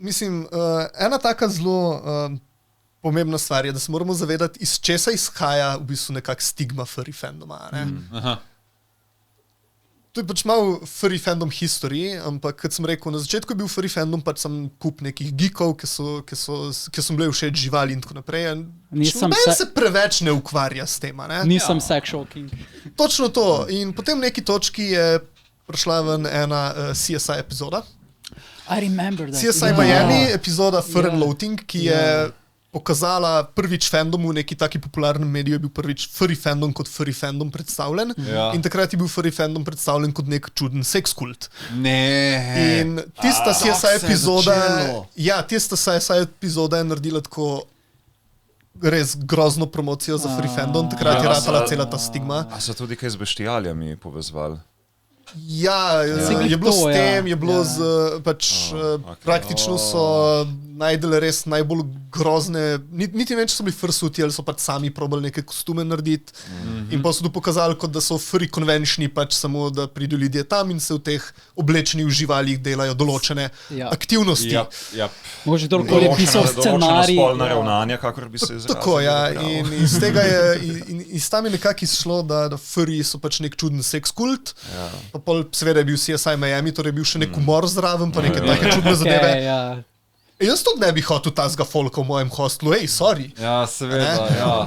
mislim, ena taka zelo pomembna stvar je, da se moramo zavedati, iz česa izhaja v bistvu nekak stigma furry fandoma. Ne? To je pač malo furry fandom history, ampak kot sem rekel, na začetku je bil furry fandom pač sem kup nekih geekov, ki so bili všeč živali in tako naprej. Noben se preveč ne ukvarja s tem. Nisem sexual king. Točno to. In potem v neki točki je prišla ven ena CSI epizoda. I remember that. CSI Miami epizoda Fur and Loathing, ki je pokazala prvič fandomu, v neki taki popularnem mediju je bil prvič furry fandom kot furry fandom predstavljen. In takrat je bil furry fandom predstavljen kot nek čuden seks kult. In tista CSI epizoda je naredila tako res grozno promocijo za furry fandom, takrat je ratala cela ta stigma. A so tudi kaj z beštialijami povezvali? Ja, je bilo s tem, je bilo z, pač praktično so najdele res najbolj grozne, niti ne, če so bili fursuti, ali so pač sami probali neke kostume narediti in pa so to pokazali, kot da so furry konvenčni, pač samo, da pridejo ljudje tam in se v teh oblečenih živalih delajo določene aktivnosti. Može toliko je pisal scenarij. Določena spolna ravnanja, kakor bi se izrazili. Tako, ja, in iz tega je, iz tam je nekako izšlo, da furry so pač nek čuden seks kult, pa pol seveda je bil CSI Miami, torej je bil še nek humor zraven, pa neke take čudne zadeve. Jaz tudi ne bi hotel tazga folka v mojem hostlu, sorry. Ja, seveda,